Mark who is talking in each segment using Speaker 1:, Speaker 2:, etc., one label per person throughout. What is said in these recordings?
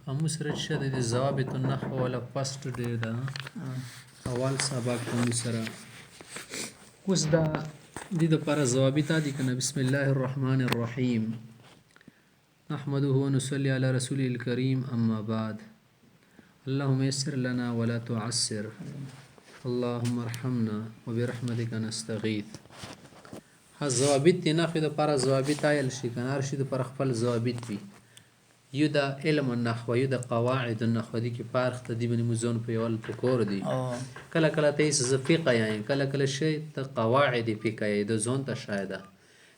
Speaker 1: قاموس سره د ضوابط النحو ولا فسټ ډیر ده اول سبق قاموس سره اوس دا د لپاره ضوابط دي کنه. بسم الله الرحمن الرحیم نحمده ونصلي على رسوله الكريم اما بعد اللهم يسر لنا ولا تعسر اللهم ارحمنا وبرحمتك نستغيث. ضوابط د نحو د لپاره ضوابط آیل شي کنه هر شي د لپاره خپل ضوابط وي. یو د علم النحو یو د قواعد النحو دي کې فارق ته دی باندې مزون په یول پکور دي. کله کله ته یې فقه یې کله کله شی ته قواعد فقه یې د ځون ته شاید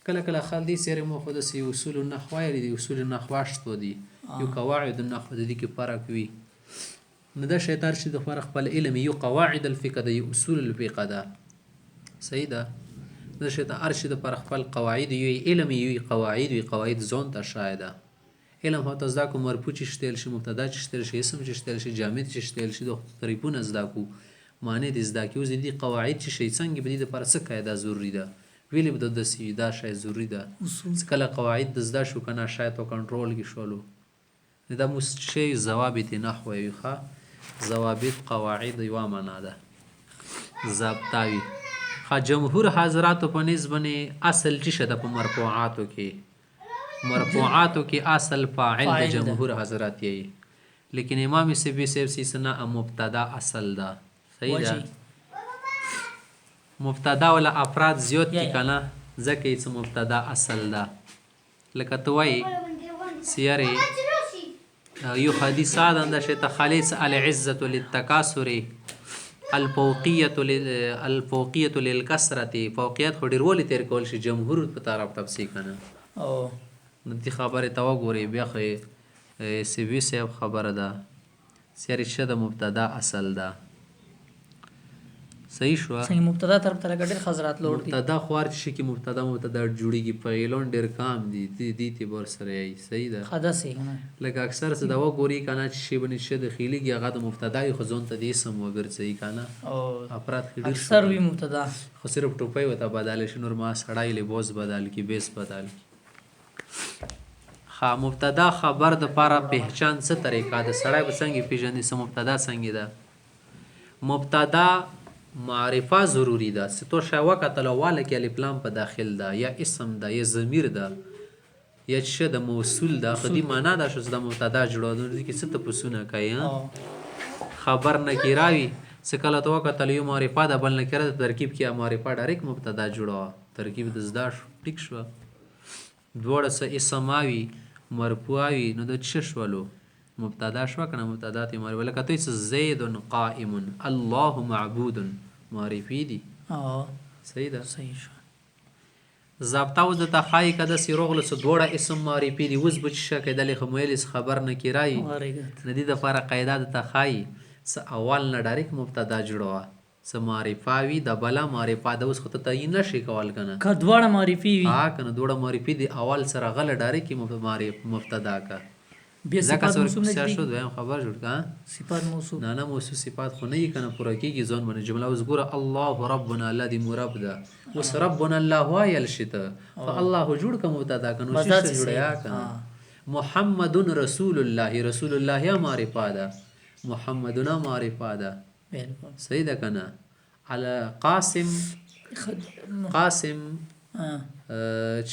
Speaker 1: کله کله خل دي سره مو خود سي اصول النحو یې دي اصول النحو شته دي یو قواعد النحو دي کې فرق وي. نو دا شی تر شي د فرق خپل علم یو قواعد الفقه د یو اصول الفقه ده صحیح ده. دا شی ته هر شي د فرق خپل قواعد یو علم یو قواعد وي قواعد ځون ته شاید علم هاته زده کو مرفوع چې شتل شي مبتدا چې شتل شي اسم چې شتل شي جامد چې شتل شي د طریقونه زده کو معنی د زده کو زدي قواعد چې شي څنګه به د پر څه قاعده ضروری ده ویلې به د سی دا شی ضروری ده کله قواعد د زده شو کنه شاید او کنټرول کې شولو دا مو شی ضوابط نحو وي ښه ضوابط قواعد یو معنا ده ضابطاوي ښه. جمهور حضرات په نسبت اصل چې شته په مرفوعاتو کې مرفوعاتو کې اصل فاعل د جمهور حضرات یې لیکن امام سبی سی سنا مبتدا اصل ده صحیح ده. مبتدا ولا افراد زیات کی کنه ځکه یې مبتدا اصل ده لکه توي سیاره یو حدیث اند شته خالص العزه للتکاثر الفوقيه للكسره فوقیت خو ډیر ولې تیر کول شي جمهور په طرف تفسیر کنه او نو دې خبره تا وګورئ بیا خو سی وی صاحب خبره ده سیاري شه د مبتدا اصل ده صحیح شو
Speaker 2: صحیح مبتدا طرف ته لګ ډېر حضرات لوړ دي
Speaker 1: مبتدا خوار شي کې مبتدا جوړیږي په اعلان ډېر کام دي دي تی بور سره یې صحیح ده
Speaker 2: خدا سي کنه
Speaker 1: لکه اکثر څه دا وګوري کنه چې شی بنې شه د خېلګي هغه د مبتدا خو ځون ته دې سم وګرځي کنه او افراد خېډ
Speaker 2: اکثر وی مبتدا
Speaker 1: خو صرف ټوپۍ وته بدل شي نور ما سړای لباس بدل کی بیس بدل کی مبتدا خبر د پاره پہچان څه طریقه د سړی بسنګ پیژنې سم مبتدا څنګه ده مبتدا معرفه ضروری ده ستو شوا کتلواله کې الف لام په داخل ده یا اسم ده یا ضمیر ده یا څه د موصول ده خدي معنا ده چې د مبتدا جوړول دي کې څه ته پسونه کوي خبر نکراوي سکله تو کتل یو معرفه ده بل نکره ترکیب کې معرفه ډایرک مبتدا جوړه ترکیب د زدا ټیک شو دوړه څه اسماوي مرفوعي نو د څه شولو مبتدا شو کنه مبتدا ته مرفوع لکه ته زید قائم الله معبود معرفي دي صحیح ده
Speaker 2: صحیح شو.
Speaker 1: ضابطه و د تخای کده سیروغله څه دوړه اسم معرفي دي وز بچ شکه د خمویل خبر نه کیرای ندی د فرق قاعده د تخای س اول نه ډایرک مبتدا جوړوا س معرفاوی د بلا معرفه د اوس خطه تعین نشي کول کنه
Speaker 2: که دوړه معرفي وي
Speaker 1: کنه دوړه معرفي دی اول سره غل ډایرک مبتدا کا
Speaker 2: بیا صفات موصوف نه
Speaker 1: شو دویم خبر جوړ کا
Speaker 2: صفات موصوف
Speaker 1: نه موصوف صفات خو نه کنه پوره کیږي ځون باندې جمله اوس ګوره الله ربنا الذي مرب ده اوس ربنا الله وایل شته فالله جوړ کا مبتدا کنه شي جوړیا کنه محمد رسول الله رسول الله یا معرفه ده محمدنا معرفه ده صحیح ده کنه على قاسم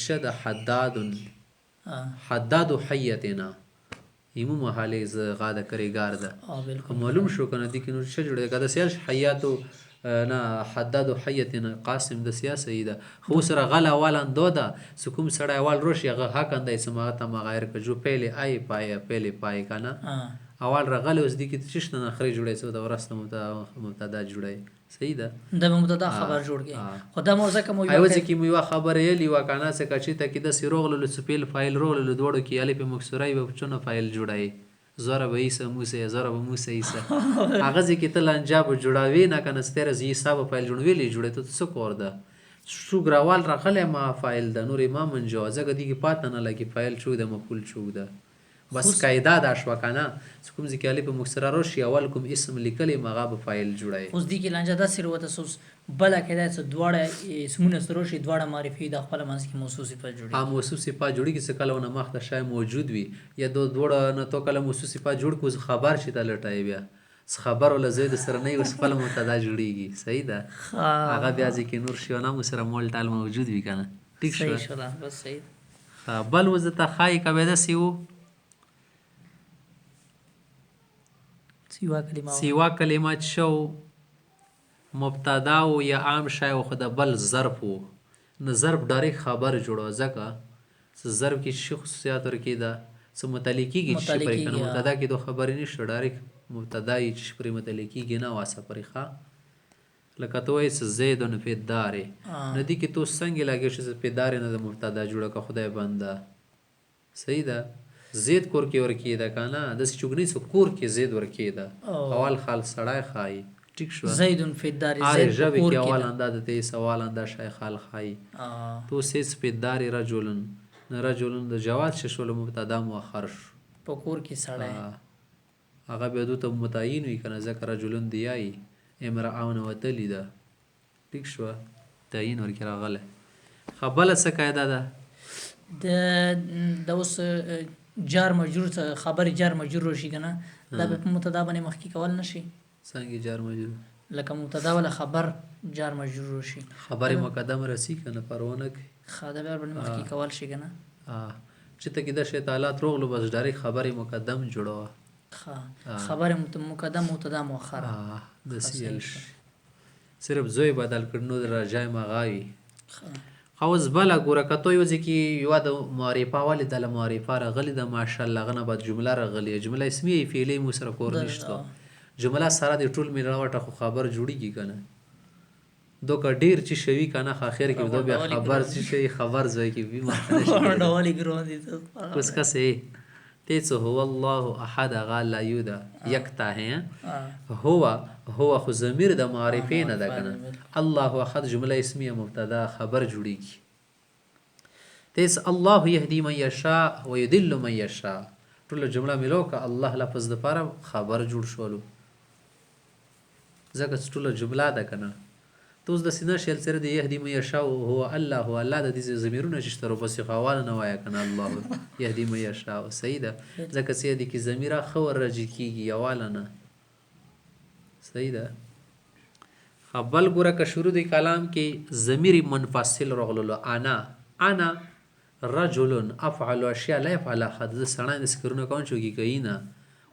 Speaker 1: شد حداد حیتنا ایمو محاله ز غاده کری گار ده معلوم شو کنه دي کنه څه جوړه کده سیال حیاتو نه حداد حیتنا قاسم د سیاسه ده خو سره غلا والان دودا سکوم سړی وال روش یغه حق اندای سماعت ما غیر ک جو پهله آی پای کنه اول رغل اوس دي کې تشنه اخري جوړای سو د ورسته مبتدا جوړای صحیح ده
Speaker 2: د مبتدا خبر جوړ کې خدا موزه کوم
Speaker 1: یو ځکه مو یو خبر یې لیوا کنه څه کچې ته کې د سیروغل له سپیل فایل رول له دوړو کې الف مکسورای و چونه فایل جوړای زره به ایسه موسی زره به موسی ایسه هغه ځکه ته لنجاب جوړاوي نه کنه ستره زی حساب فایل جوړوي جوړې ته څه کور ده شو ګراوال راخله ما فایل د نور امام منجوازه کې پاتنه لګي فایل شو د مقبول شو ده بس قاعده دا شوه کنه چې کوم ځای کې الف مکسره راشي اول کوم اسم لیکلی هغه به فاعل جوړوي.
Speaker 2: اوس دې کې لانجه داسې وروته سوس بله قاعده چې دواړه اسمونه سره راشي دواړه معرفي د خپل منځ کې موصوف صفت جوړي.
Speaker 1: موصوف صفت جوړیږي چې کله ونه مخ ته شای موجود وي یا دوړه نه تو کله موصوف صفت جوړ کو خبر شي ته لټای بیا خبر ول زید سره نه اوس خپل مبتدا جوړیږي. صحیح ده. هغه بیا ځکه نور شي نه سره مول ټال موجود وي کنه. ټیک شو.
Speaker 2: صحیح شو بس صحیح.
Speaker 1: بل وزته خای کبه سیو سیوا کلمات شو مبتدا او یا عام شای او خود بل ظرف وو نه ظرف ډایرک خبر جوړو ځکه چې ظرف کې شی خصوصیات ورکې ده څه متعلقي کې شي پرې کنه مبتدا کې دوه خبرې نشته ډایرک مبتدا یې چې پرې متعلقي کې نه واسه پرې ښه لکه تو ایس زید فی الدار ندی کې تو څنګه لاګې چې په دار نه د مبتدا جوړه کا خدای بنده. صحیح ده. زید کور کې ورکی ده کنه د چوغنی سو کور کې زید ورکی ده اول خال سړای خای. ټیک شو.
Speaker 2: زید فی الدار
Speaker 1: زید جبه کې اول انداز ته سوال انداز شای خال خای تو سیس فی الدار رجلن رجلن د جواز شول مبتدا مؤخر
Speaker 2: په کور کې سړای
Speaker 1: هغه به دوی ته متعین وي کنه ذکر رجلن دیای امرأون وتلی ده. ټیک شو. تعین ورکې راغله. خبله څه قاعده ده
Speaker 2: د اوس جار مجرور څخه خبر جار مجرور راشي کنه دا په مبتدا باندې مخکې کول نشي.
Speaker 1: څنګه جار مجرور
Speaker 2: لکه مبتدا ولا خبر جار مجرور راشي
Speaker 1: خبر مقدم رسی کنه پرونه کې
Speaker 2: خاطر باندې مخکې کول شي کنه
Speaker 1: چې ته کې د شی تعالی روغلو بس ډایرک خبر مقدم جوړو
Speaker 2: خبر مقدم مبتدا مؤخر
Speaker 1: د سیل صرف زوی بدل کړنو راجای مغاوي. خواز بلا ګوره کته یو ځکه یو د معرفه والی د معرفه راغلی د ماشاءالله غنه بعد جمله راغلی جمله اسمیه فعلی مو سره کور نشته جمله سره د ټول میراوټه خو خبر جوړیږي کنه دوکه ډیر چې شوی کنه اخر کې دو بیا خبر چې شي خبر زوی کې وی مخنه
Speaker 2: ډوالی ګرون دي
Speaker 1: کوس کسه تیڅ هو الله احد غال لا یودا یکتا ہے هو خو ضمیر د معرفه نه ده کنه الله احد جمله اسمیه مبتدا خبر جوړیږي. تیس الله یهدی من یشاء و یضل من یشاء ټول جمله ملو که الله لفظ د پاره خبر جوړ شولو ځکه ټول جمله ده کنه تو د سینه شل سره د یهدی من یشاء هو الله هو الله د دې ضمیرونه چې تر په سیخوال نه وای کنه الله یهدی من یشاء. صحیح ده. ځکه چې د کی ضمیره خور رجی کیږي یواله نه. صحیح ده. خپل ګوره که شروع د کلام کې ضمیر منفصل رغللو انا رجل افعل اشیاء لا يفعل احد د سړی د سکرونه کون چوکي کوي نه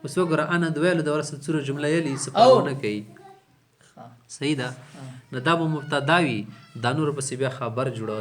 Speaker 1: اوس وګوره انا دویل د ورسره څوره جمله یلی سپاونه کوي. صحیح ده. نه دا مبتدا وي دا نور پسې بیا خبر جوړو.